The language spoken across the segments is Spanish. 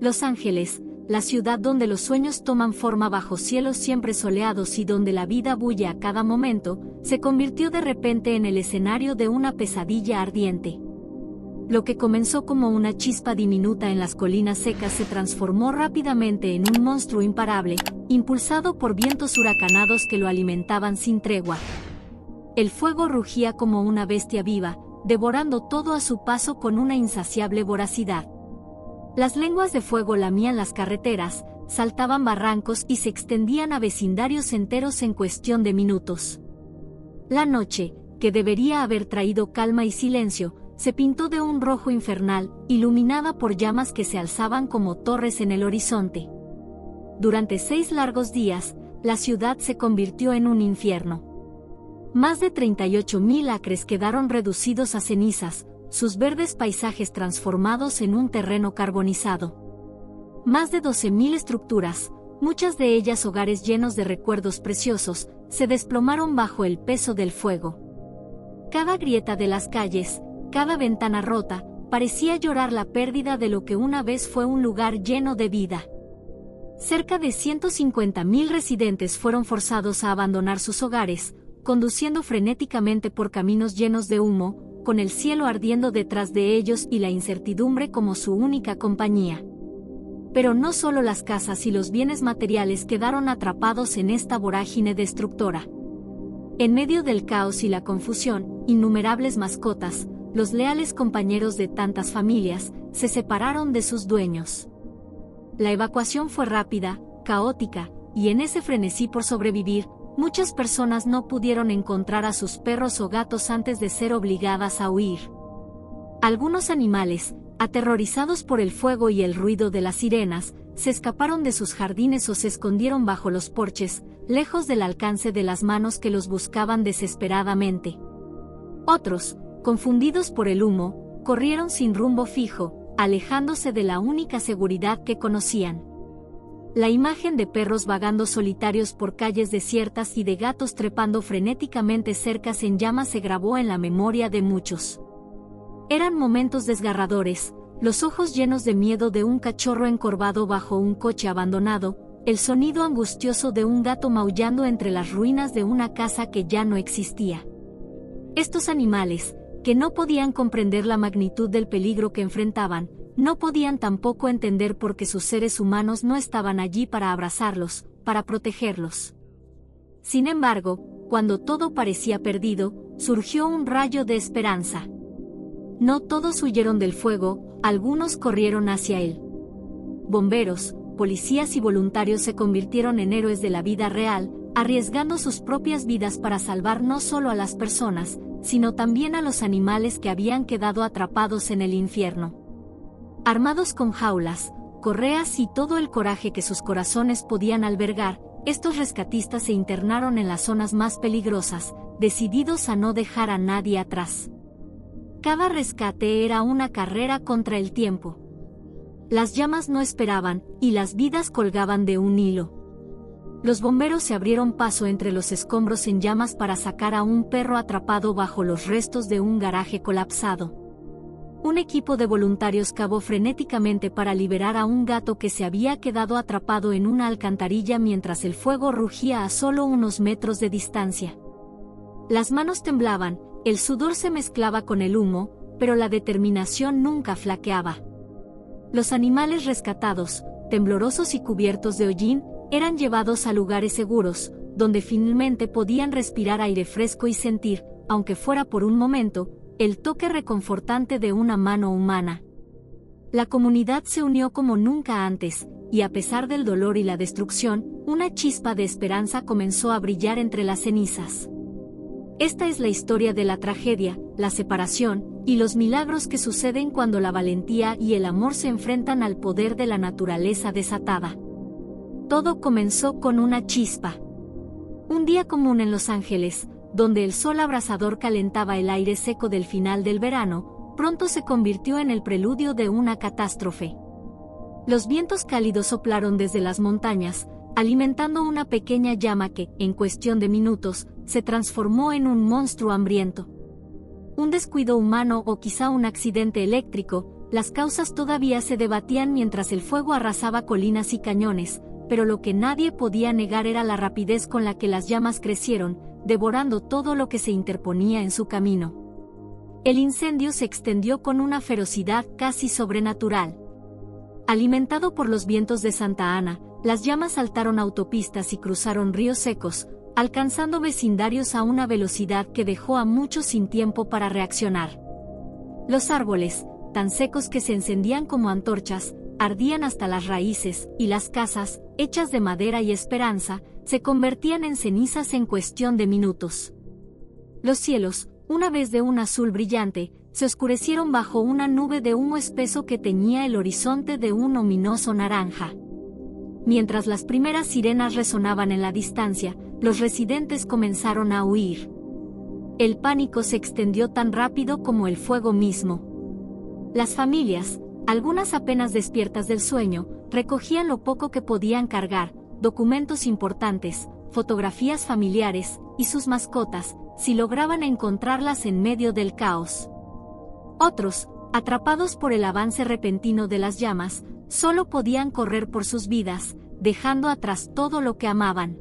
Los Ángeles, la ciudad donde los sueños toman forma bajo cielos siempre soleados y donde la vida bulle a cada momento, se convirtió de repente en el escenario de una pesadilla ardiente. Lo que comenzó como una chispa diminuta en las colinas secas se transformó rápidamente en un monstruo imparable, impulsado por vientos huracanados que lo alimentaban sin tregua. El fuego rugía como una bestia viva, devorando todo a su paso con una insaciable voracidad. Las lenguas de fuego lamían las carreteras, saltaban barrancos y se extendían a vecindarios enteros en cuestión de minutos. La noche, que debería haber traído calma y silencio, se pintó de un rojo infernal, iluminada por llamas que se alzaban como torres en el horizonte. Durante 6 largos días, la ciudad se convirtió en un infierno. Más de 38.000 acres quedaron reducidos a cenizas, sus verdes paisajes transformados en un terreno carbonizado. Más de 12.000 estructuras, muchas de ellas hogares llenos de recuerdos preciosos, se desplomaron bajo el peso del fuego. Cada grieta de las calles, cada ventana rota, parecía llorar la pérdida de lo que una vez fue un lugar lleno de vida. Cerca de 150.000 residentes fueron forzados a abandonar sus hogares, conduciendo frenéticamente por caminos llenos de humo, con el cielo ardiendo detrás de ellos y la incertidumbre como su única compañía. Pero no solo las casas y los bienes materiales quedaron atrapados en esta vorágine destructora. En medio del caos y la confusión, innumerables mascotas, los leales compañeros de tantas familias, se separaron de sus dueños. La evacuación fue rápida, caótica, y en ese frenesí por sobrevivir, muchas personas no pudieron encontrar a sus perros o gatos antes de ser obligadas a huir. Algunos animales, aterrorizados por el fuego y el ruido de las sirenas, se escaparon de sus jardines o se escondieron bajo los porches, lejos del alcance de las manos que los buscaban desesperadamente. Otros, confundidos por el humo, corrieron sin rumbo fijo, alejándose de la única seguridad que conocían. La imagen de perros vagando solitarios por calles desiertas y de gatos trepando frenéticamente cercas en llamas se grabó en la memoria de muchos. Eran momentos desgarradores, los ojos llenos de miedo de un cachorro encorvado bajo un coche abandonado, el sonido angustioso de un gato maullando entre las ruinas de una casa que ya no existía. Estos animales, que no podían comprender la magnitud del peligro que enfrentaban, no podían tampoco entender por qué sus seres humanos no estaban allí para abrazarlos, para protegerlos. Sin embargo, cuando todo parecía perdido, surgió un rayo de esperanza. No todos huyeron del fuego, algunos corrieron hacia él. Bomberos, policías y voluntarios se convirtieron en héroes de la vida real, arriesgando sus propias vidas para salvar no solo a las personas, sino también a los animales que habían quedado atrapados en el infierno. Armados con jaulas, correas y todo el coraje que sus corazones podían albergar, estos rescatistas se internaron en las zonas más peligrosas, decididos a no dejar a nadie atrás. Cada rescate era una carrera contra el tiempo. Las llamas no esperaban, y las vidas colgaban de un hilo. Los bomberos se abrieron paso entre los escombros en llamas para sacar a un perro atrapado bajo los restos de un garaje colapsado. Un equipo de voluntarios cavó frenéticamente para liberar a un gato que se había quedado atrapado en una alcantarilla mientras el fuego rugía a solo unos metros de distancia. Las manos temblaban, el sudor se mezclaba con el humo, pero la determinación nunca flaqueaba. Los animales rescatados, temblorosos y cubiertos de hollín, eran llevados a lugares seguros, donde finalmente podían respirar aire fresco y sentir, aunque fuera por un momento, el toque reconfortante de una mano humana. La comunidad se unió como nunca antes, y a pesar del dolor y la destrucción, una chispa de esperanza comenzó a brillar entre las cenizas. Esta es la historia de la tragedia, la separación, y los milagros que suceden cuando la valentía y el amor se enfrentan al poder de la naturaleza desatada. Todo comenzó con una chispa. Un día común en Los Ángeles, donde el sol abrasador calentaba el aire seco del final del verano, pronto se convirtió en el preludio de una catástrofe. Los vientos cálidos soplaron desde las montañas, alimentando una pequeña llama que, en cuestión de minutos, se transformó en un monstruo hambriento. Un descuido humano o quizá un accidente eléctrico, Las causas todavía se debatían mientras el fuego arrasaba colinas y cañones, pero lo que nadie podía negar era la rapidez con la que las llamas crecieron, devorando todo lo que se interponía en su camino. El incendio se extendió con una ferocidad casi sobrenatural. Alimentado por los vientos de Santa Ana, las llamas saltaron autopistas y cruzaron ríos secos, alcanzando vecindarios a una velocidad que dejó a muchos sin tiempo para reaccionar. Los árboles, tan secos que se encendían como antorchas, ardían hasta las raíces, y las casas, hechas de madera y esperanza, se convertían en cenizas en cuestión de minutos. Los cielos, una vez de un azul brillante, se oscurecieron bajo una nube de humo espeso que teñía el horizonte de un ominoso naranja. Mientras las primeras sirenas resonaban en la distancia, los residentes comenzaron a huir. El pánico se extendió tan rápido como el fuego mismo. Las familias, algunas apenas despiertas del sueño, recogían lo poco que podían cargar, documentos importantes, fotografías familiares, y sus mascotas, si lograban encontrarlas en medio del caos. Otros, atrapados por el avance repentino de las llamas, solo podían correr por sus vidas, dejando atrás todo lo que amaban.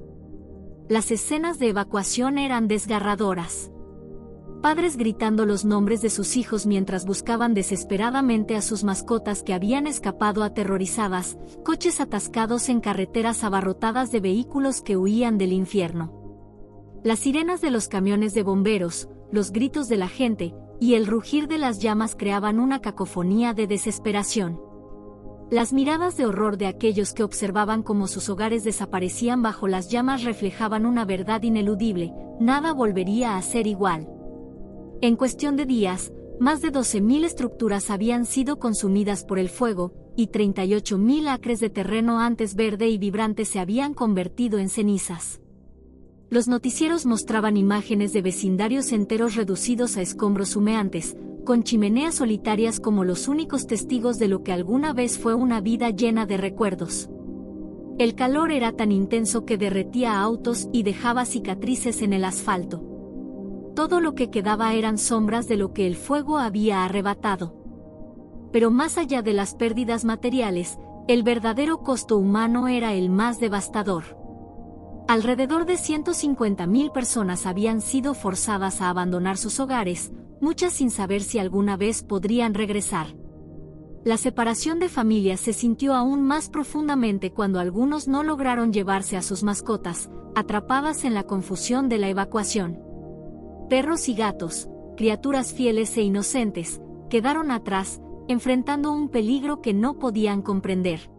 Las escenas de evacuación eran desgarradoras. Padres gritando los nombres de sus hijos mientras buscaban desesperadamente a sus mascotas que habían escapado aterrorizadas, coches atascados en carreteras abarrotadas de vehículos que huían del infierno. Las sirenas de los camiones de bomberos, los gritos de la gente, y el rugir de las llamas creaban una cacofonía de desesperación. Las miradas de horror de aquellos que observaban cómo sus hogares desaparecían bajo las llamas reflejaban una verdad ineludible: nada volvería a ser igual. En cuestión de días, más de 12.000 estructuras habían sido consumidas por el fuego, y 38.000 acres de terreno antes verde y vibrante se habían convertido en cenizas. Los noticieros mostraban imágenes de vecindarios enteros reducidos a escombros humeantes, con chimeneas solitarias como los únicos testigos de lo que alguna vez fue una vida llena de recuerdos. El calor era tan intenso que derretía autos y dejaba cicatrices en el asfalto. Todo lo que quedaba eran sombras de lo que el fuego había arrebatado. Pero más allá de las pérdidas materiales, el verdadero costo humano era el más devastador. Alrededor de 150.000 personas habían sido forzadas a abandonar sus hogares, muchas sin saber si alguna vez podrían regresar. La separación de familias se sintió aún más profundamente cuando algunos no lograron llevarse a sus mascotas, atrapadas en la confusión de la evacuación. Perros y gatos, criaturas fieles e inocentes, quedaron atrás, enfrentando un peligro que no podían comprender.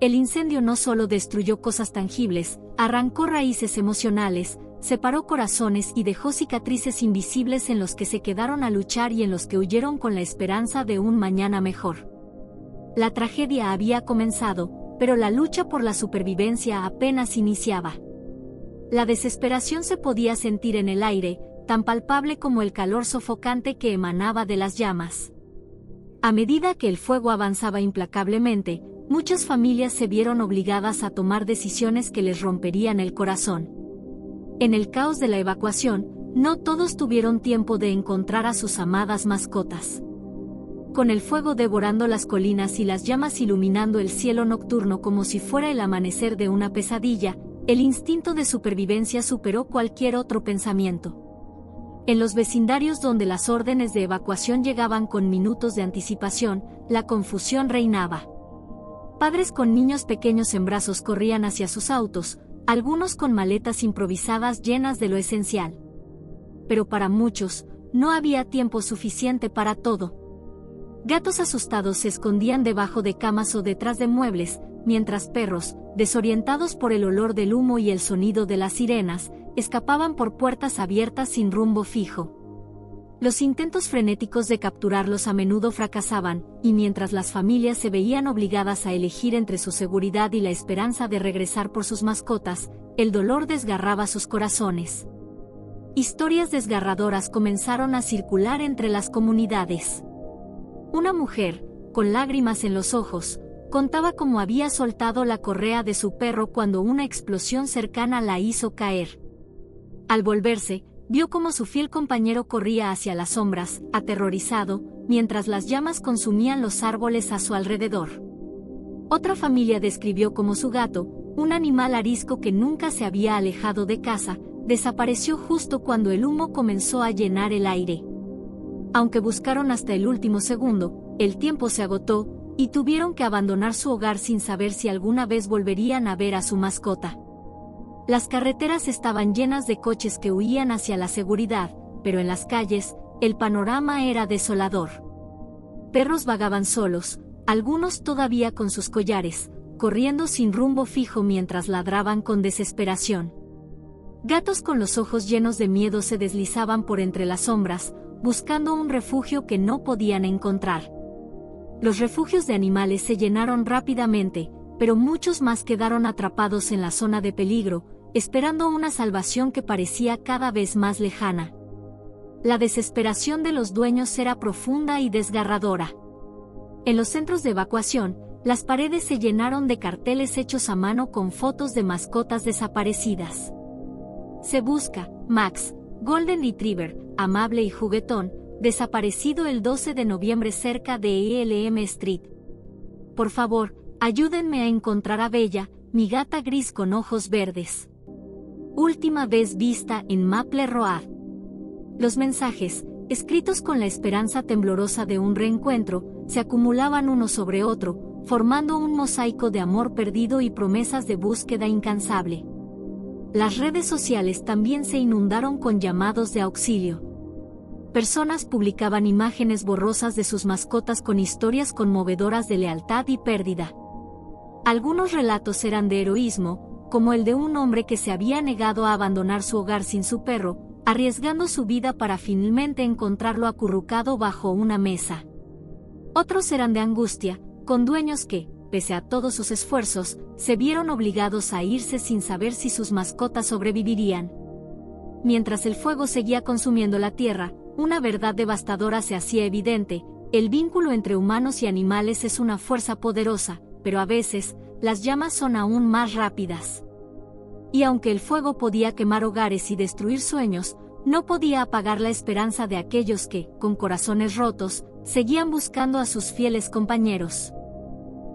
El incendio no solo destruyó cosas tangibles, arrancó raíces emocionales, separó corazones y dejó cicatrices invisibles en los que se quedaron a luchar y en los que huyeron con la esperanza de un mañana mejor. La tragedia había comenzado, pero la lucha por la supervivencia apenas iniciaba. La desesperación se podía sentir en el aire, tan palpable como el calor sofocante que emanaba de las llamas. A medida que el fuego avanzaba implacablemente, muchas familias se vieron obligadas a tomar decisiones que les romperían el corazón. En el caos de la evacuación, no todos tuvieron tiempo de encontrar a sus amadas mascotas. Con el fuego devorando las colinas y las llamas iluminando el cielo nocturno como si fuera el amanecer de una pesadilla, el instinto de supervivencia superó cualquier otro pensamiento. En los vecindarios donde las órdenes de evacuación llegaban con minutos de anticipación, la confusión reinaba. Padres con niños pequeños en brazos corrían hacia sus autos, algunos con maletas improvisadas llenas de lo esencial. Pero para muchos, no había tiempo suficiente para todo. Gatos asustados se escondían debajo de camas o detrás de muebles, mientras perros, desorientados por el olor del humo y el sonido de las sirenas, escapaban por puertas abiertas sin rumbo fijo. Los intentos frenéticos de capturarlos a menudo fracasaban, y mientras las familias se veían obligadas a elegir entre su seguridad y la esperanza de regresar por sus mascotas, el dolor desgarraba sus corazones. Historias desgarradoras comenzaron a circular entre las comunidades. Una mujer, con lágrimas en los ojos, contaba cómo había soltado la correa de su perro cuando una explosión cercana la hizo caer. Al volverse, vio cómo su fiel compañero corría hacia las sombras, aterrorizado, mientras las llamas consumían los árboles a su alrededor. Otra familia describió cómo su gato, un animal arisco que nunca se había alejado de casa, desapareció justo cuando el humo comenzó a llenar el aire. Aunque buscaron hasta el último segundo, el tiempo se agotó, y tuvieron que abandonar su hogar sin saber si alguna vez volverían a ver a su mascota. Las carreteras estaban llenas de coches que huían hacia la seguridad, pero en las calles, el panorama era desolador. Perros vagaban solos, algunos todavía con sus collares, corriendo sin rumbo fijo mientras ladraban con desesperación. Gatos con los ojos llenos de miedo se deslizaban por entre las sombras, buscando un refugio que no podían encontrar. Los refugios de animales se llenaron rápidamente, pero muchos más quedaron atrapados en la zona de peligro, esperando una salvación que parecía cada vez más lejana. La desesperación de los dueños era profunda y desgarradora. En los centros de evacuación, las paredes se llenaron de carteles hechos a mano con fotos de mascotas desaparecidas. Se busca, Max, Golden Retriever, amable y juguetón, desaparecido el 12 de noviembre cerca de Elm Street. Por favor, ayúdenme a encontrar a Bella, mi gata gris con ojos verdes. Última vez vista en Maple Road. Los mensajes, escritos con la esperanza temblorosa de un reencuentro, se acumulaban uno sobre otro, formando un mosaico de amor perdido y promesas de búsqueda incansable. Las redes sociales también se inundaron con llamados de auxilio. Personas publicaban imágenes borrosas de sus mascotas con historias conmovedoras de lealtad y pérdida. Algunos relatos eran de heroísmo, como el de un hombre que se había negado a abandonar su hogar sin su perro, arriesgando su vida para finalmente encontrarlo acurrucado bajo una mesa. Otros eran de angustia, con dueños que, pese a todos sus esfuerzos, se vieron obligados a irse sin saber si sus mascotas sobrevivirían. Mientras el fuego seguía consumiendo la tierra, una verdad devastadora se hacía evidente: el vínculo entre humanos y animales es una fuerza poderosa, pero a veces, las llamas son aún más rápidas. Y aunque el fuego podía quemar hogares y destruir sueños, no podía apagar la esperanza de aquellos que, con corazones rotos, seguían buscando a sus fieles compañeros.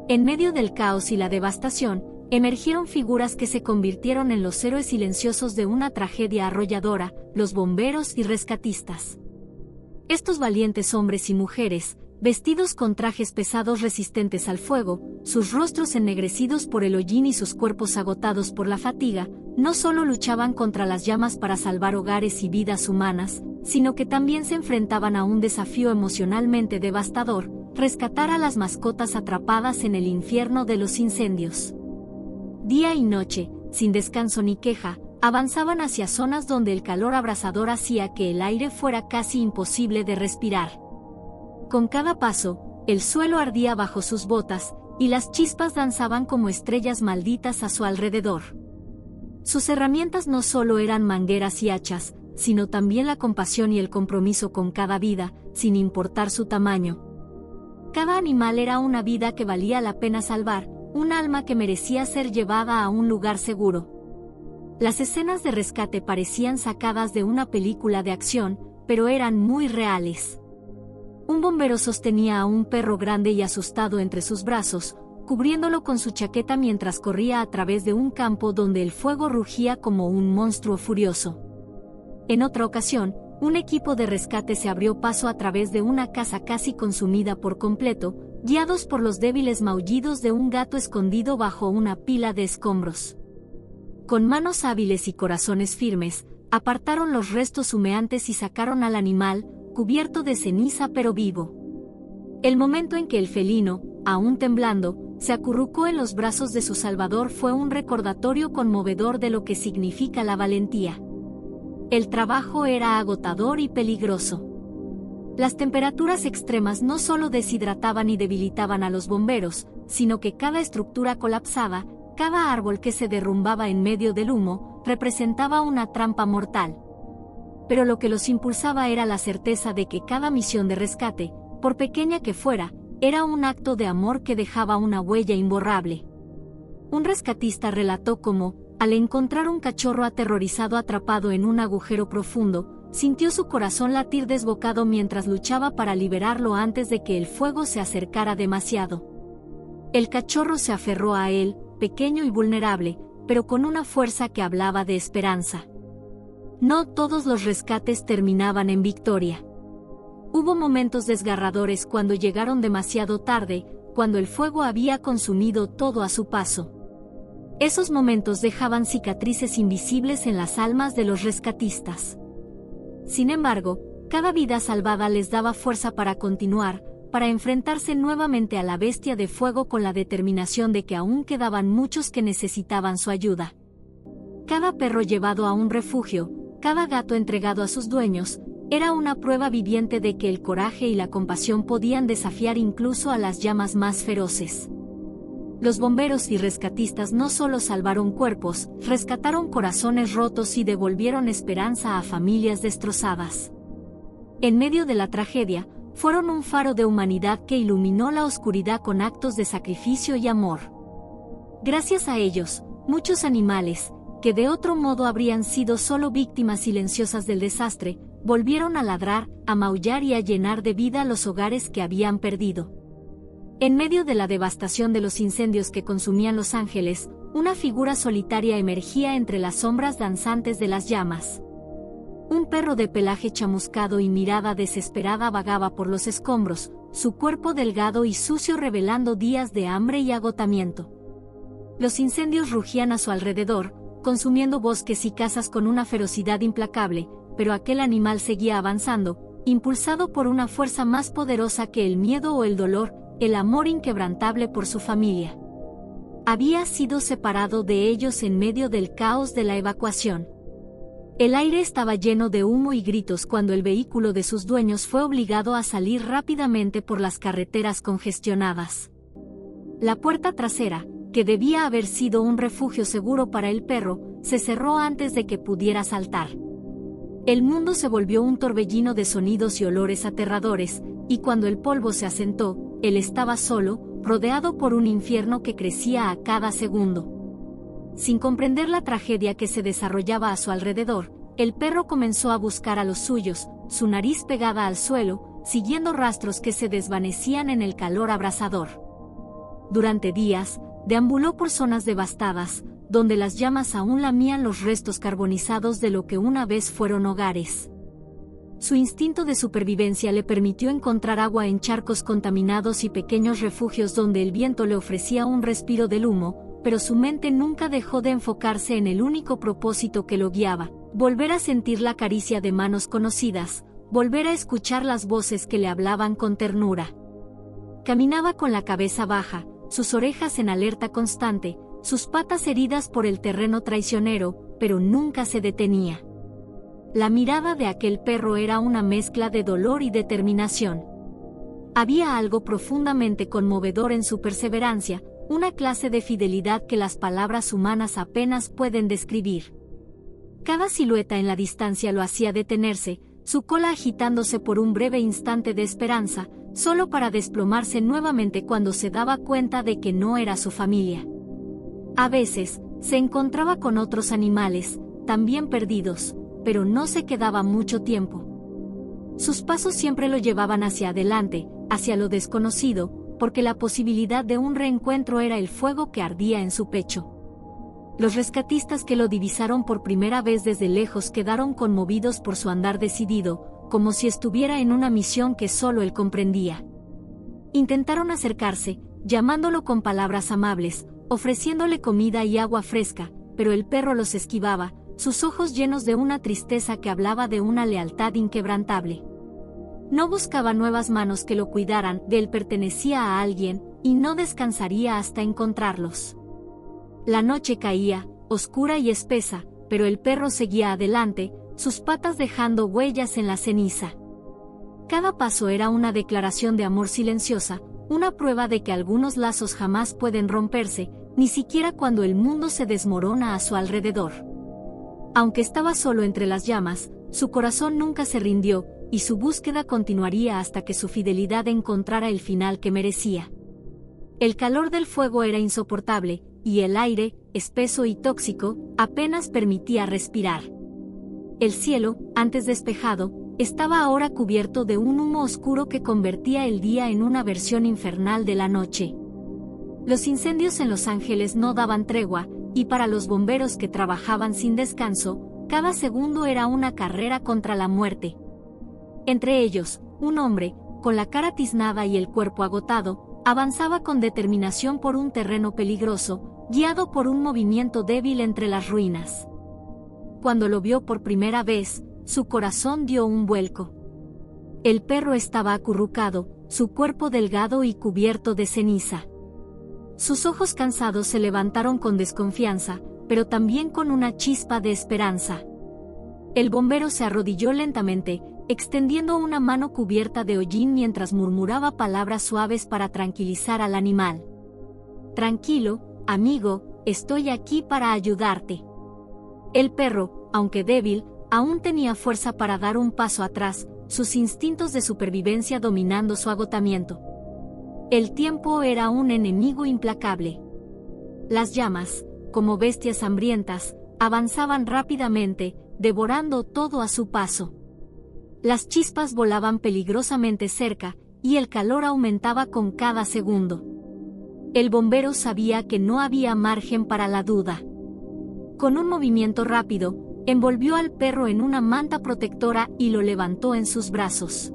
En medio del caos y la devastación, emergieron figuras que se convirtieron en los héroes silenciosos de una tragedia arrolladora: los bomberos y rescatistas. Estos valientes hombres y mujeres, vestidos con trajes pesados resistentes al fuego, sus rostros ennegrecidos por el hollín y sus cuerpos agotados por la fatiga, no solo luchaban contra las llamas para salvar hogares y vidas humanas, sino que también se enfrentaban a un desafío emocionalmente devastador: rescatar a las mascotas atrapadas en el infierno de los incendios. Día y noche, sin descanso ni queja, avanzaban hacia zonas donde el calor abrasador hacía que el aire fuera casi imposible de respirar. Con cada paso, el suelo ardía bajo sus botas, y las chispas danzaban como estrellas malditas a su alrededor. Sus herramientas no solo eran mangueras y hachas, sino también la compasión y el compromiso con cada vida, sin importar su tamaño. Cada animal era una vida que valía la pena salvar, un alma que merecía ser llevada a un lugar seguro. Las escenas de rescate parecían sacadas de una película de acción, pero eran muy reales. Un bombero sostenía a un perro grande y asustado entre sus brazos, cubriéndolo con su chaqueta mientras corría a través de un campo donde el fuego rugía como un monstruo furioso. En otra ocasión, un equipo de rescate se abrió paso a través de una casa casi consumida por completo, guiados por los débiles maullidos de un gato escondido bajo una pila de escombros. Con manos hábiles y corazones firmes, apartaron los restos humeantes y sacaron al animal, cubierto de ceniza pero vivo. El momento en que el felino, aún temblando, se acurrucó en los brazos de su salvador fue un recordatorio conmovedor de lo que significa la valentía. El trabajo era agotador y peligroso. Las temperaturas extremas no solo deshidrataban y debilitaban a los bomberos, sino que cada estructura colapsada, cada árbol que se derrumbaba en medio del humo, representaba una trampa mortal. Pero lo que los impulsaba era la certeza de que cada misión de rescate, por pequeña que fuera, era un acto de amor que dejaba una huella imborrable. Un rescatista relató cómo, Al encontrar un cachorro aterrorizado atrapado en un agujero profundo, sintió su corazón latir desbocado mientras luchaba para liberarlo antes de que el fuego se acercara demasiado. El cachorro se aferró a él, pequeño y vulnerable, pero con una fuerza que hablaba de esperanza. No todos los rescates terminaban en victoria. Hubo momentos desgarradores cuando llegaron demasiado tarde, cuando el fuego había consumido todo a su paso. Esos momentos dejaban cicatrices invisibles en las almas de los rescatistas. Sin embargo, cada vida salvada les daba fuerza para continuar, para enfrentarse nuevamente a la bestia de fuego con la determinación de que aún quedaban muchos que necesitaban su ayuda. Cada perro llevado a un refugio, cada gato entregado a sus dueños, era una prueba viviente de que el coraje y la compasión podían desafiar incluso a las llamas más feroces. Los bomberos y rescatistas no solo salvaron cuerpos, rescataron corazones rotos y devolvieron esperanza a familias destrozadas. En medio de la tragedia, fueron un faro de humanidad que iluminó la oscuridad con actos de sacrificio y amor. Gracias a ellos, muchos animales, que de otro modo habrían sido solo víctimas silenciosas del desastre, volvieron a ladrar, a maullar y a llenar de vida los hogares que habían perdido. En medio de la devastación de los incendios que consumían Los Ángeles, una figura solitaria emergía entre las sombras danzantes de las llamas. Un perro de pelaje chamuscado y mirada desesperada vagaba por los escombros, su cuerpo delgado y sucio revelando días de hambre y agotamiento. Los incendios rugían a su alrededor, consumiendo bosques y casas con una ferocidad implacable, pero aquel animal seguía avanzando, impulsado por una fuerza más poderosa que el miedo o el dolor, el amor inquebrantable por su familia. Había sido separado de ellos en medio del caos de la evacuación. El aire estaba lleno de humo y gritos cuando el vehículo de sus dueños fue obligado a salir rápidamente por las carreteras congestionadas. La puerta trasera, que debía haber sido un refugio seguro para el perro, se cerró antes de que pudiera saltar. El mundo se volvió un torbellino de sonidos y olores aterradores, y cuando el polvo se asentó, él estaba solo, rodeado por un infierno que crecía a cada segundo. Sin comprender la tragedia que se desarrollaba a su alrededor, el perro comenzó a buscar a los suyos, su nariz pegada al suelo, siguiendo rastros que se desvanecían en el calor abrasador. Durante días, deambuló por zonas devastadas, donde las llamas aún lamían los restos carbonizados de lo que una vez fueron hogares. Su instinto de supervivencia le permitió encontrar agua en charcos contaminados y pequeños refugios donde el viento le ofrecía un respiro del humo, pero su mente nunca dejó de enfocarse en el único propósito que lo guiaba: volver a sentir la caricia de manos conocidas, volver a escuchar las voces que le hablaban con ternura. Caminaba con la cabeza baja, sus orejas en alerta constante, sus patas heridas por el terreno traicionero, pero nunca se detenía. La mirada de aquel perro era una mezcla de dolor y determinación. Había algo profundamente conmovedor en su perseverancia, una clase de fidelidad que las palabras humanas apenas pueden describir. Cada silueta en la distancia lo hacía detenerse, su cola agitándose por un breve instante de esperanza, solo para desplomarse nuevamente cuando se daba cuenta de que no era su familia. A veces, se encontraba con otros animales, también perdidos, pero no se quedaba mucho tiempo. Sus pasos siempre lo llevaban hacia adelante, hacia lo desconocido, porque la posibilidad de un reencuentro era el fuego que ardía en su pecho. Los rescatistas que lo divisaron por primera vez desde lejos quedaron conmovidos por su andar decidido, como si estuviera en una misión que solo él comprendía. Intentaron acercarse, llamándolo con palabras amables, ofreciéndole comida y agua fresca, pero el perro los esquivaba, sus ojos llenos de una tristeza que hablaba de una lealtad inquebrantable. No buscaba nuevas manos que lo cuidaran, él pertenecía a alguien, y no descansaría hasta encontrarlos. La noche caía, oscura y espesa, pero el perro seguía adelante, sus patas dejando huellas en la ceniza. Cada paso era una declaración de amor silenciosa, una prueba de que algunos lazos jamás pueden romperse, ni siquiera cuando el mundo se desmorona a su alrededor. Aunque estaba solo entre las llamas, su corazón nunca se rindió, y su búsqueda continuaría hasta que su fidelidad encontrara el final que merecía. El calor del fuego era insoportable, y el aire, espeso y tóxico, apenas permitía respirar. El cielo, antes despejado, estaba ahora cubierto de un humo oscuro que convertía el día en una versión infernal de la noche. Los incendios en Los Ángeles no daban tregua, y para los bomberos que trabajaban sin descanso, cada segundo era una carrera contra la muerte. Entre ellos, un hombre, con la cara tiznada y el cuerpo agotado, avanzaba con determinación por un terreno peligroso, guiado por un movimiento débil entre las ruinas. Cuando lo vio por primera vez, su corazón dio un vuelco. El perro estaba acurrucado, su cuerpo delgado y cubierto de ceniza. Sus ojos cansados se levantaron con desconfianza, pero también con una chispa de esperanza. El bombero se arrodilló lentamente, extendiendo una mano cubierta de hollín mientras murmuraba palabras suaves para tranquilizar al animal. «Tranquilo, amigo, estoy aquí para ayudarte». El perro, aunque débil, aún tenía fuerza para dar un paso atrás, sus instintos de supervivencia dominando su agotamiento. El tiempo era un enemigo implacable. Las llamas, como bestias hambrientas, avanzaban rápidamente, devorando todo a su paso. Las chispas volaban peligrosamente cerca, y el calor aumentaba con cada segundo. El bombero sabía que no había margen para la duda. Con un movimiento rápido, envolvió al perro en una manta protectora y lo levantó en sus brazos.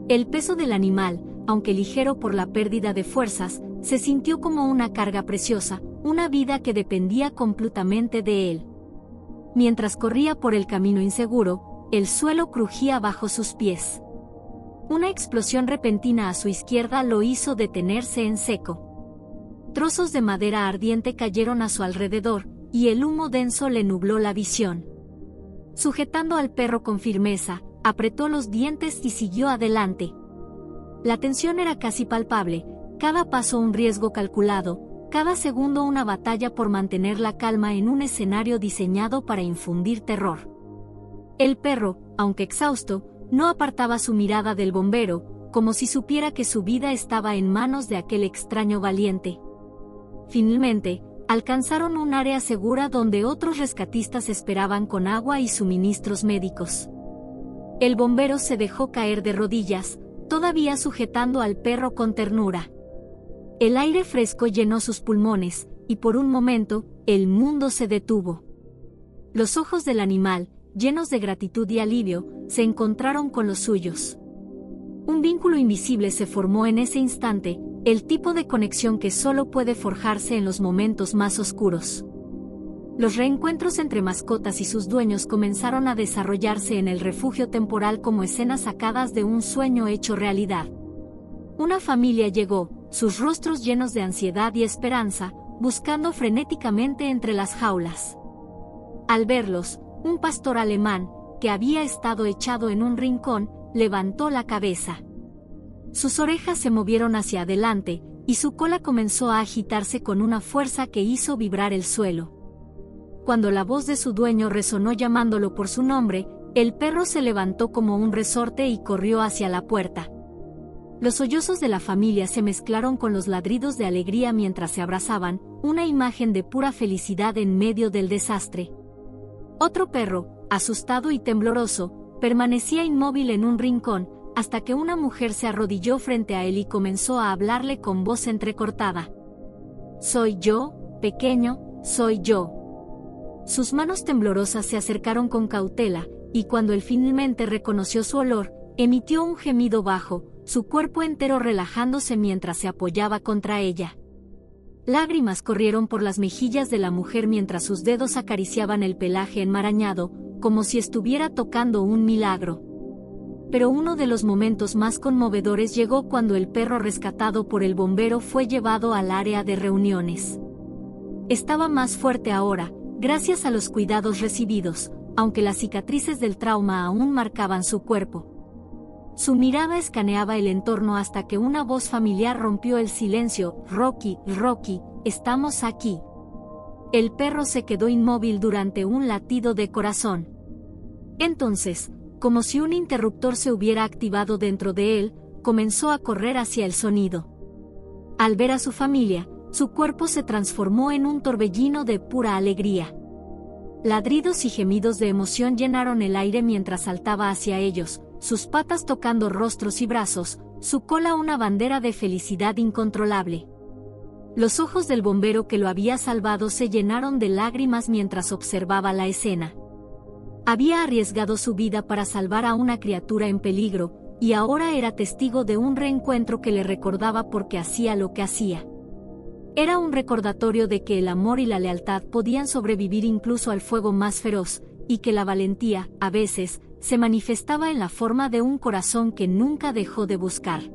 El peso del animal, aunque ligero por la pérdida de fuerzas, se sintió como una carga preciosa, una vida que dependía completamente de él. Mientras corría por el camino inseguro, el suelo crujía bajo sus pies. Una explosión repentina a su izquierda lo hizo detenerse en seco. Trozos de madera ardiente cayeron a su alrededor, y el humo denso le nubló la visión. Sujetando al perro con firmeza, apretó los dientes y siguió adelante. La tensión era casi palpable, cada paso un riesgo calculado, cada segundo una batalla por mantener la calma en un escenario diseñado para infundir terror. El perro, aunque exhausto, no apartaba su mirada del bombero, como si supiera que su vida estaba en manos de aquel extraño valiente. Finalmente, alcanzaron un área segura donde otros rescatistas esperaban con agua y suministros médicos. El bombero se dejó caer de rodillas, todavía sujetando al perro con ternura. El aire fresco llenó sus pulmones, y por un momento, el mundo se detuvo. Los ojos del animal, llenos de gratitud y alivio, se encontraron con los suyos. Un vínculo invisible se formó en ese instante, el tipo de conexión que solo puede forjarse en los momentos más oscuros. Los reencuentros entre mascotas y sus dueños comenzaron a desarrollarse en el refugio temporal como escenas sacadas de un sueño hecho realidad. Una familia llegó, sus rostros llenos de ansiedad y esperanza, buscando frenéticamente entre las jaulas. Al verlos, un pastor alemán, que había estado echado en un rincón, levantó la cabeza. Sus orejas se movieron hacia adelante, y su cola comenzó a agitarse con una fuerza que hizo vibrar el suelo. Cuando la voz de su dueño resonó llamándolo por su nombre, el perro se levantó como un resorte y corrió hacia la puerta. Los sollozos de la familia se mezclaron con los ladridos de alegría mientras se abrazaban, una imagen de pura felicidad en medio del desastre. Otro perro, asustado y tembloroso, permanecía inmóvil en un rincón, hasta que una mujer se arrodilló frente a él y comenzó a hablarle con voz entrecortada. «Soy yo, pequeño, soy yo». Sus manos temblorosas se acercaron con cautela, y cuando él finalmente reconoció su olor, emitió un gemido bajo, su cuerpo entero relajándose mientras se apoyaba contra ella. Lágrimas corrieron por las mejillas de la mujer mientras sus dedos acariciaban el pelaje enmarañado, como si estuviera tocando un milagro. Pero uno de los momentos más conmovedores llegó cuando el perro rescatado por el bombero fue llevado al área de reuniones. Estaba más fuerte ahora, gracias a los cuidados recibidos, aunque las cicatrices del trauma aún marcaban su cuerpo. Su mirada escaneaba el entorno hasta que una voz familiar rompió el silencio. «Rocky, Rocky, estamos aquí». El perro se quedó inmóvil durante un latido de corazón. Entonces, como si un interruptor se hubiera activado dentro de él, comenzó a correr hacia el sonido. Al ver a su familia, su cuerpo se transformó en un torbellino de pura alegría. Ladridos y gemidos de emoción llenaron el aire mientras saltaba hacia ellos, sus patas tocando rostros y brazos, su cola una bandera de felicidad incontrolable. Los ojos del bombero que lo había salvado se llenaron de lágrimas mientras observaba la escena. Había arriesgado su vida para salvar a una criatura en peligro, y ahora era testigo de un reencuentro que le recordaba por qué hacía lo que hacía. Era un recordatorio de que el amor y la lealtad podían sobrevivir incluso al fuego más feroz, y que la valentía, a veces, se manifestaba en la forma de un corazón que nunca dejó de buscar.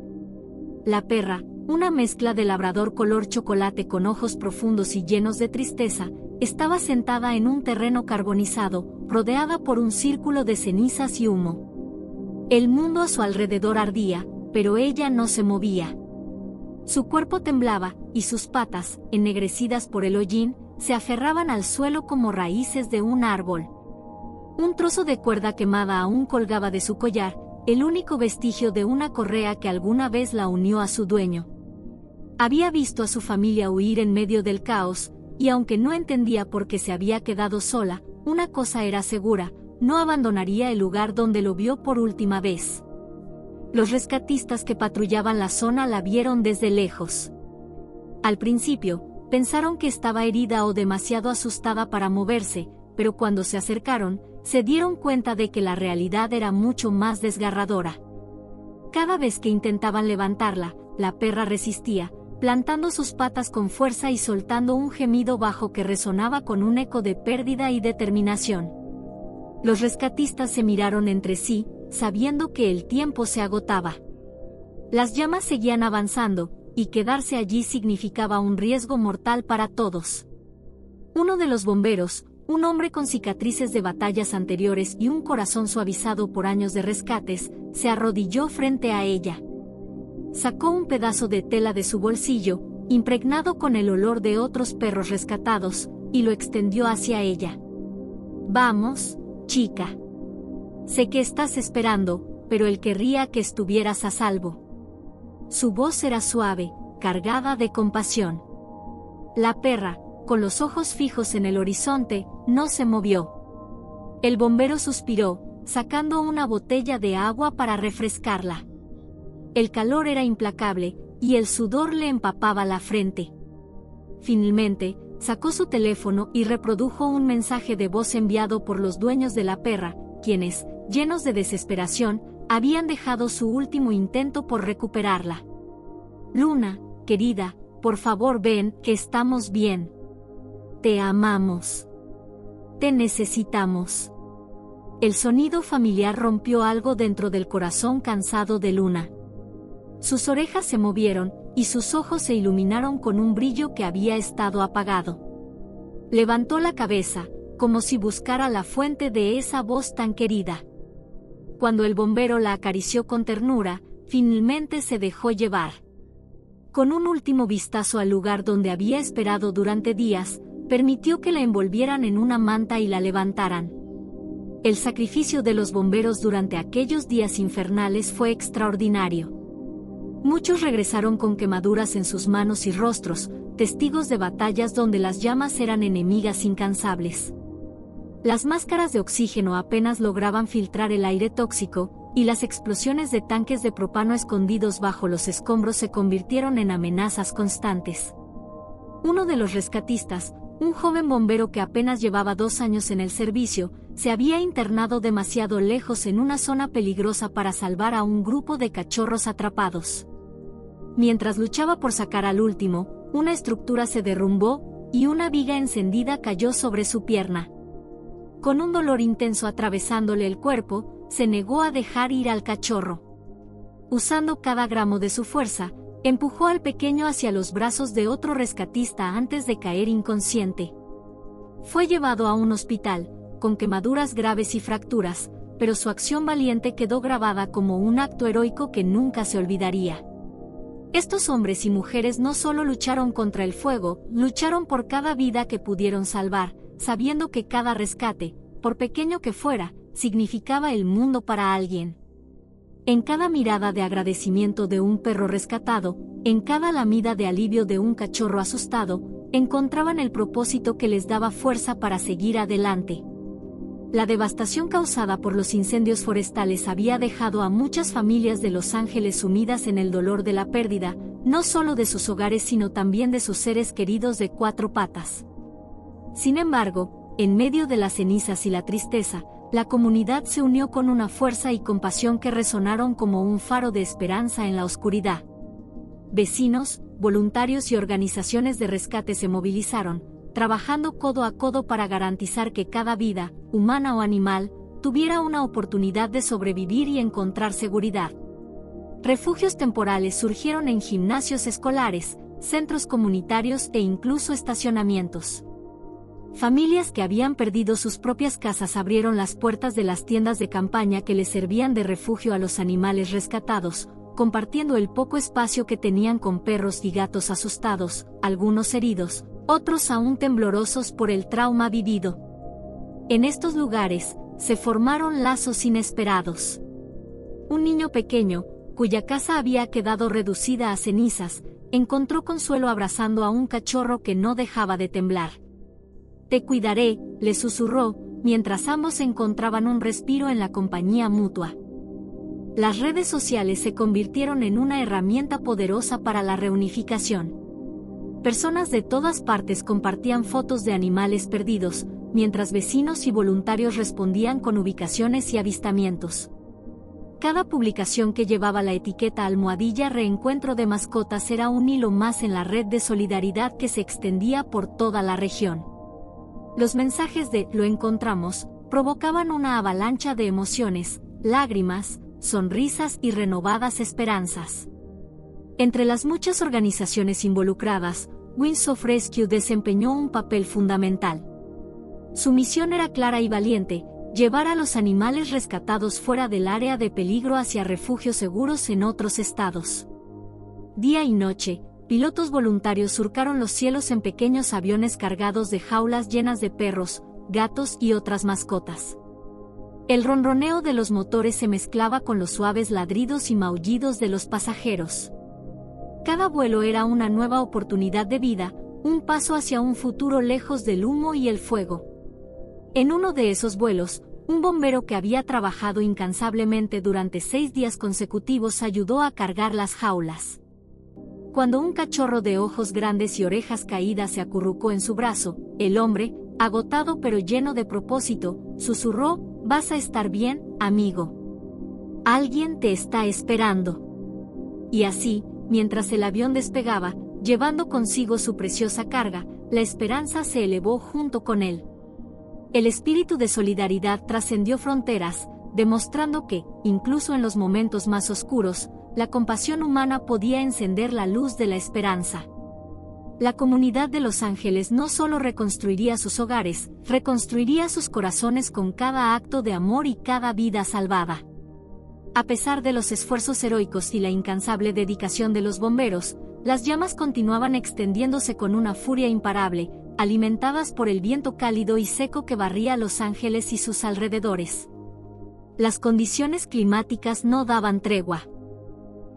La perra, una mezcla de labrador color chocolate con ojos profundos y llenos de tristeza, estaba sentada en un terreno carbonizado, rodeada por un círculo de cenizas y humo. El mundo a su alrededor ardía, pero ella no se movía. Su cuerpo temblaba, y sus patas, ennegrecidas por el hollín, se aferraban al suelo como raíces de un árbol. Un trozo de cuerda quemada aún colgaba de su collar, el único vestigio de una correa que alguna vez la unió a su dueño. Había visto a su familia huir en medio del caos, y aunque no entendía por qué se había quedado sola, una cosa era segura: no abandonaría el lugar donde lo vio por última vez. Los rescatistas que patrullaban la zona la vieron desde lejos. Al principio, pensaron que estaba herida o demasiado asustada para moverse, pero cuando se acercaron, se dieron cuenta de que la realidad era mucho más desgarradora. Cada vez que intentaban levantarla, la perra resistía, plantando sus patas con fuerza y soltando un gemido bajo que resonaba con un eco de pérdida y determinación. Los rescatistas se miraron entre sí, sabiendo que el tiempo se agotaba. Las llamas seguían avanzando, y quedarse allí significaba un riesgo mortal para todos. Uno de los bomberos, un hombre con cicatrices de batallas anteriores y un corazón suavizado por años de rescates, se arrodilló frente a ella. Sacó un pedazo de tela de su bolsillo, impregnado con el olor de otros perros rescatados, y lo extendió hacia ella. «Vamos, chica. Sé que estás esperando, pero él querría que estuvieras a salvo». Su voz era suave, cargada de compasión. La perra, con los ojos fijos en el horizonte, no se movió. El bombero suspiró, sacando una botella de agua para refrescarla. El calor era implacable, y el sudor le empapaba la frente. Finalmente, sacó su teléfono y reprodujo un mensaje de voz enviado por los dueños de la perra, quienes, llenos de desesperación, habían dejado su último intento por recuperarla. «Luna, querida, por favor ven, que estamos bien. Te amamos. Te necesitamos». El sonido familiar rompió algo dentro del corazón cansado de Luna. Sus orejas se movieron, y sus ojos se iluminaron con un brillo que había estado apagado. Levantó la cabeza, como si buscara la fuente de esa voz tan querida. Cuando el bombero la acarició con ternura, finalmente se dejó llevar. Con un último vistazo al lugar donde había esperado durante días, permitió que la envolvieran en una manta y la levantaran. El sacrificio de los bomberos durante aquellos días infernales fue extraordinario. Muchos regresaron con quemaduras en sus manos y rostros, testigos de batallas donde las llamas eran enemigas incansables. Las máscaras de oxígeno apenas lograban filtrar el aire tóxico, y las explosiones de tanques de propano escondidos bajo los escombros se convirtieron en amenazas constantes. Uno de los rescatistas, un joven bombero que apenas llevaba 2 años en el servicio, se había internado demasiado lejos en una zona peligrosa para salvar a un grupo de cachorros atrapados. Mientras luchaba por sacar al último, una estructura se derrumbó, y una viga encendida cayó sobre su pierna. Con un dolor intenso atravesándole el cuerpo, se negó a dejar ir al cachorro. Usando cada gramo de su fuerza, empujó al pequeño hacia los brazos de otro rescatista antes de caer inconsciente. Fue llevado a un hospital, con quemaduras graves y fracturas, pero su acción valiente quedó grabada como un acto heroico que nunca se olvidaría. Estos hombres y mujeres no solo lucharon contra el fuego, lucharon por cada vida que pudieron salvar, sabiendo que cada rescate, por pequeño que fuera, significaba el mundo para alguien. En cada mirada de agradecimiento de un perro rescatado, en cada lamida de alivio de un cachorro asustado, encontraban el propósito que les daba fuerza para seguir adelante. La devastación causada por los incendios forestales había dejado a muchas familias de Los Ángeles sumidas en el dolor de la pérdida, no solo de sus hogares sino también de sus seres queridos de cuatro patas. Sin embargo, en medio de las cenizas y la tristeza, la comunidad se unió con una fuerza y compasión que resonaron como un faro de esperanza en la oscuridad. Vecinos, voluntarios y organizaciones de rescate se movilizaron, trabajando codo a codo para garantizar que cada vida, humana o animal, tuviera una oportunidad de sobrevivir y encontrar seguridad. Refugios temporales surgieron en gimnasios escolares, centros comunitarios e incluso estacionamientos. Familias que habían perdido sus propias casas abrieron las puertas de las tiendas de campaña que les servían de refugio a los animales rescatados, compartiendo el poco espacio que tenían con perros y gatos asustados, algunos heridos, otros aún temblorosos por el trauma vivido. En estos lugares, se formaron lazos inesperados. Un niño pequeño, cuya casa había quedado reducida a cenizas, encontró consuelo abrazando a un cachorro que no dejaba de temblar. «Te cuidaré», le susurró, mientras ambos encontraban un respiro en la compañía mutua. Las redes sociales se convirtieron en una herramienta poderosa para la reunificación. Personas de todas partes compartían fotos de animales perdidos, mientras vecinos y voluntarios respondían con ubicaciones y avistamientos. Cada publicación que llevaba la etiqueta #reencuentro de mascotas era un hilo más en la red de solidaridad que se extendía por toda la región. Los mensajes de «lo encontramos» provocaban una avalancha de emociones, lágrimas, sonrisas y renovadas esperanzas. Entre las muchas organizaciones involucradas, Wings of Rescue desempeñó un papel fundamental. Su misión era clara y valiente: llevar a los animales rescatados fuera del área de peligro hacia refugios seguros en otros estados. Día y noche, pilotos voluntarios surcaron los cielos en pequeños aviones cargados de jaulas llenas de perros, gatos y otras mascotas. El ronroneo de los motores se mezclaba con los suaves ladridos y maullidos de los pasajeros. Cada vuelo era una nueva oportunidad de vida, un paso hacia un futuro lejos del humo y el fuego. En uno de esos vuelos, un bombero que había trabajado incansablemente durante 6 días consecutivos ayudó a cargar las jaulas. Cuando un cachorro de ojos grandes y orejas caídas se acurrucó en su brazo, el hombre, agotado pero lleno de propósito, susurró: «Vas a estar bien, amigo. Alguien te está esperando». Y así, mientras el avión despegaba, llevando consigo su preciosa carga, la esperanza se elevó junto con él. El espíritu de solidaridad trascendió fronteras, demostrando que, incluso en los momentos más oscuros, la compasión humana podía encender la luz de la esperanza. La comunidad de Los Ángeles no solo reconstruiría sus hogares, reconstruiría sus corazones con cada acto de amor y cada vida salvada. A pesar de los esfuerzos heroicos y la incansable dedicación de los bomberos, las llamas continuaban extendiéndose con una furia imparable, alimentadas por el viento cálido y seco que barría Los Ángeles y sus alrededores. Las condiciones climáticas no daban tregua.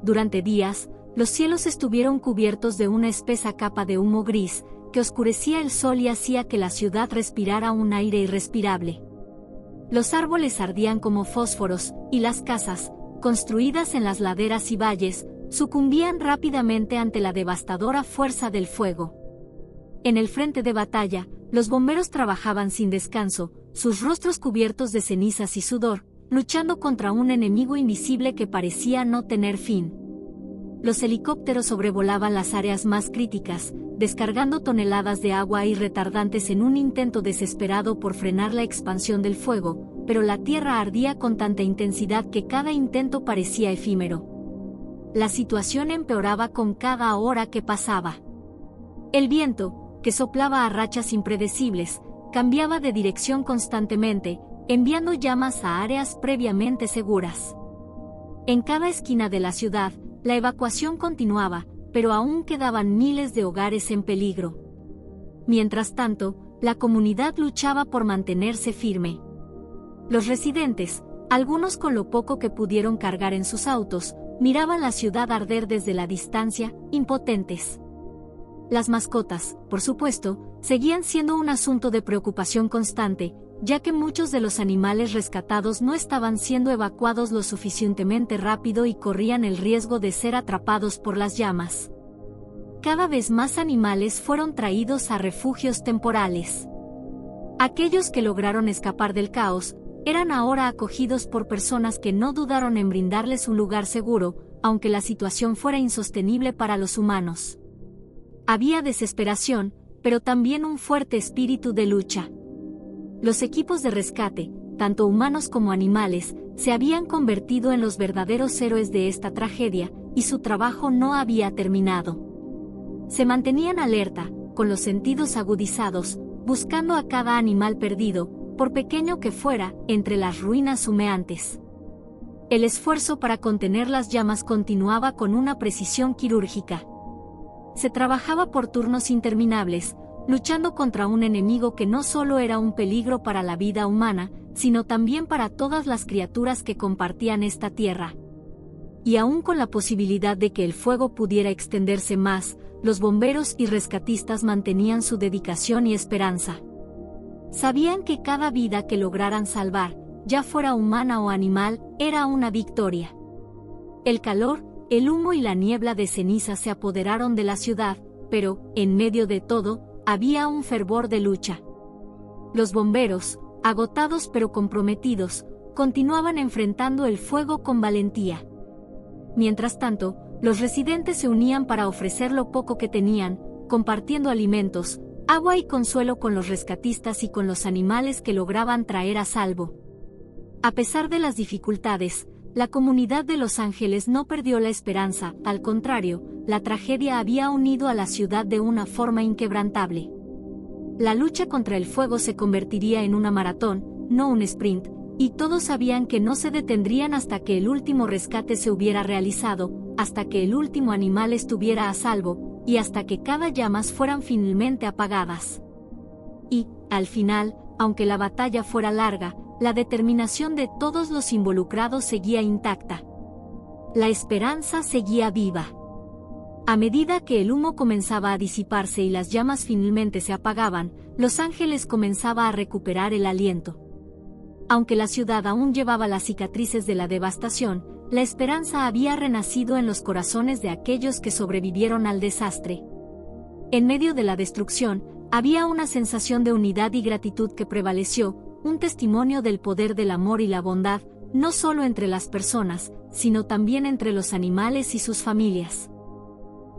Durante días, los cielos estuvieron cubiertos de una espesa capa de humo gris, que oscurecía el sol y hacía que la ciudad respirara un aire irrespirable. Los árboles ardían como fósforos, y las casas, construidas en las laderas y valles, sucumbían rápidamente ante la devastadora fuerza del fuego. En el frente de batalla, los bomberos trabajaban sin descanso, sus rostros cubiertos de cenizas y sudor, luchando contra un enemigo invisible que parecía no tener fin. Los helicópteros sobrevolaban las áreas más críticas, descargando toneladas de agua y retardantes en un intento desesperado por frenar la expansión del fuego, pero la tierra ardía con tanta intensidad que cada intento parecía efímero. La situación empeoraba con cada hora que pasaba. El viento, que soplaba a rachas impredecibles, cambiaba de dirección constantemente, enviando llamas a áreas previamente seguras. En cada esquina de la ciudad, la evacuación continuaba, pero aún quedaban miles de hogares en peligro. Mientras tanto, la comunidad luchaba por mantenerse firme. Los residentes, Algunos, con lo poco que pudieron cargar en sus autos, miraban la ciudad arder desde la distancia, impotentes. Las mascotas, por supuesto, seguían siendo un asunto de preocupación constante, ya que muchos de los animales rescatados no estaban siendo evacuados lo suficientemente rápido y corrían el riesgo de ser atrapados por las llamas. Cada vez más animales fueron traídos a refugios temporales. Aquellos que lograron escapar del caos, eran ahora acogidos por personas que no dudaron en brindarles un lugar seguro, aunque la situación fuera insostenible para los humanos. Había desesperación, pero también un fuerte espíritu de lucha. Los equipos de rescate, tanto humanos como animales, se habían convertido en los verdaderos héroes de esta tragedia, y su trabajo no había terminado. Se mantenían alerta, con los sentidos agudizados, buscando a cada animal perdido, por pequeño que fuera, entre las ruinas humeantes. El esfuerzo para contener las llamas continuaba con una precisión quirúrgica. Se trabajaba por turnos interminables, luchando contra un enemigo que no solo era un peligro para la vida humana, sino también para todas las criaturas que compartían esta tierra. Y aún con la posibilidad de que el fuego pudiera extenderse más, los bomberos y rescatistas mantenían su dedicación y esperanza. Sabían que cada vida que lograran salvar, ya fuera humana o animal, era una victoria. El calor, el humo y la niebla de ceniza se apoderaron de la ciudad, pero, en medio de todo, había un fervor de lucha. Los bomberos, agotados pero comprometidos, continuaban enfrentando el fuego con valentía. Mientras tanto, los residentes se unían para ofrecer lo poco que tenían, compartiendo alimentos, agua y consuelo con los rescatistas y con los animales que lograban traer a salvo. A pesar de las dificultades, la comunidad de Los Ángeles no perdió la esperanza, al contrario, la tragedia había unido a la ciudad de una forma inquebrantable. La lucha contra el fuego se convertiría en una maratón, no un sprint, y todos sabían que no se detendrían hasta que el último rescate se hubiera realizado, hasta que el último animal estuviera a salvo, y hasta que cada llamas fueran finalmente apagadas. Y, al final, aunque la batalla fuera larga, la determinación de todos los involucrados seguía intacta. La esperanza seguía viva. A medida que el humo comenzaba a disiparse y las llamas finalmente se apagaban, Los Ángeles comenzaba a recuperar el aliento. Aunque la ciudad aún llevaba las cicatrices de la devastación, la esperanza había renacido en los corazones de aquellos que sobrevivieron al desastre. En medio de la destrucción, había una sensación de unidad y gratitud que prevaleció, un testimonio del poder del amor y la bondad, no solo entre las personas, sino también entre los animales y sus familias.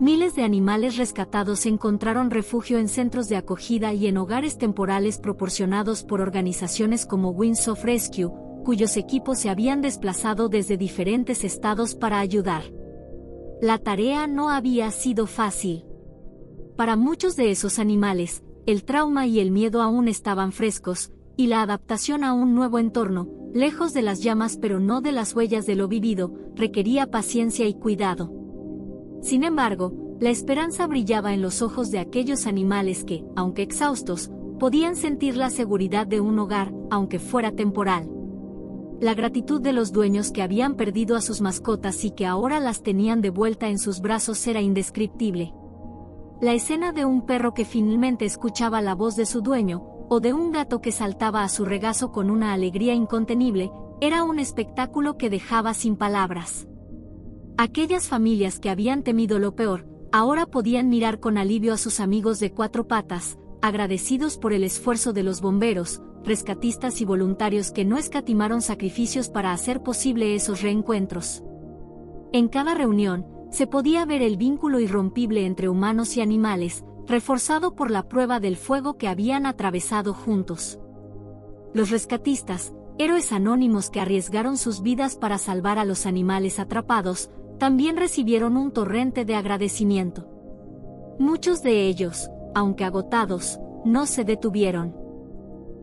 Miles de animales rescatados encontraron refugio en centros de acogida y en hogares temporales proporcionados por organizaciones como Wings of Rescue, cuyos equipos se habían desplazado desde diferentes estados para ayudar. La tarea no había sido fácil. Para muchos de esos animales, el trauma y el miedo aún estaban frescos, y la adaptación a un nuevo entorno, lejos de las llamas pero no de las huellas de lo vivido, requería paciencia y cuidado. Sin embargo, la esperanza brillaba en los ojos de aquellos animales que, aunque exhaustos, podían sentir la seguridad de un hogar, aunque fuera temporal. La gratitud de los dueños que habían perdido a sus mascotas y que ahora las tenían de vuelta en sus brazos era indescriptible. La escena de un perro que finalmente escuchaba la voz de su dueño, o de un gato que saltaba a su regazo con una alegría incontenible, era un espectáculo que dejaba sin palabras. Aquellas familias que habían temido lo peor, ahora podían mirar con alivio a sus amigos de cuatro patas, agradecidos por el esfuerzo de los bomberos, rescatistas y voluntarios que no escatimaron sacrificios para hacer posible esos reencuentros. En cada reunión, se podía ver el vínculo irrompible entre humanos y animales, reforzado por la prueba del fuego que habían atravesado juntos. Los rescatistas, héroes anónimos que arriesgaron sus vidas para salvar a los animales atrapados, también recibieron un torrente de agradecimiento. Muchos de ellos, aunque agotados, no se detuvieron.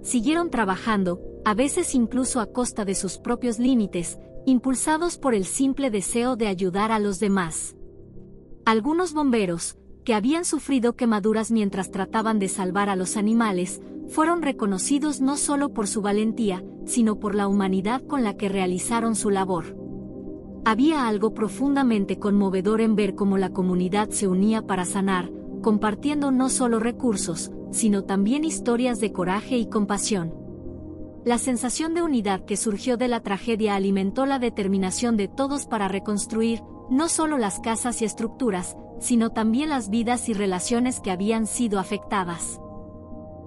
Siguieron trabajando, a veces incluso a costa de sus propios límites, impulsados por el simple deseo de ayudar a los demás. Algunos bomberos, que habían sufrido quemaduras mientras trataban de salvar a los animales, fueron reconocidos no solo por su valentía, sino por la humanidad con la que realizaron su labor. Había algo profundamente conmovedor en ver cómo la comunidad se unía para sanar, compartiendo no solo recursos, sino también historias de coraje y compasión. La sensación de unidad que surgió de la tragedia alimentó la determinación de todos para reconstruir, no solo las casas y estructuras, sino también las vidas y relaciones que habían sido afectadas.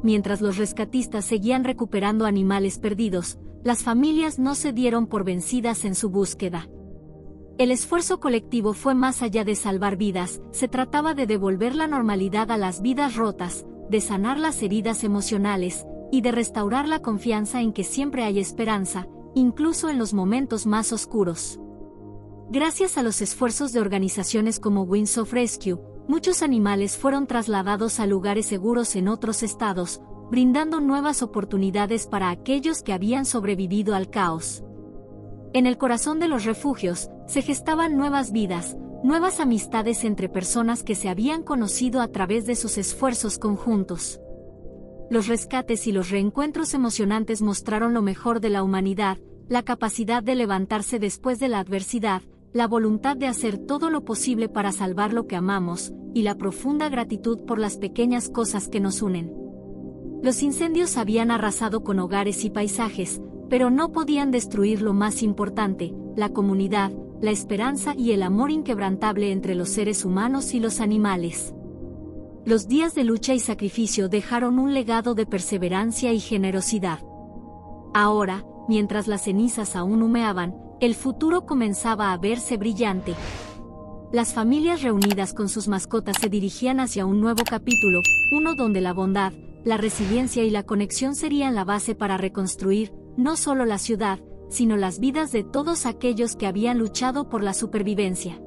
Mientras los rescatistas seguían recuperando animales perdidos, las familias no se dieron por vencidas en su búsqueda. El esfuerzo colectivo fue más allá de salvar vidas, se trataba de devolver la normalidad a las vidas rotas, de sanar las heridas emocionales, y de restaurar la confianza en que siempre hay esperanza, incluso en los momentos más oscuros. Gracias a los esfuerzos de organizaciones como Wings of Rescue, muchos animales fueron trasladados a lugares seguros en otros estados, brindando nuevas oportunidades para aquellos que habían sobrevivido al caos. En el corazón de los refugios, se gestaban nuevas vidas, nuevas amistades entre personas que se habían conocido a través de sus esfuerzos conjuntos. Los rescates y los reencuentros emocionantes mostraron lo mejor de la humanidad, la capacidad de levantarse después de la adversidad, la voluntad de hacer todo lo posible para salvar lo que amamos, y la profunda gratitud por las pequeñas cosas que nos unen. Los incendios habían arrasado con hogares y paisajes, pero no podían destruir lo más importante, la comunidad, la esperanza y el amor inquebrantable entre los seres humanos y los animales. Los días de lucha y sacrificio dejaron un legado de perseverancia y generosidad. Ahora, mientras las cenizas aún humeaban, el futuro comenzaba a verse brillante. Las familias reunidas con sus mascotas se dirigían hacia un nuevo capítulo, uno donde la bondad, la resiliencia y la conexión serían la base para reconstruir, no solo la ciudad, sino las vidas de todos aquellos que habían luchado por la supervivencia.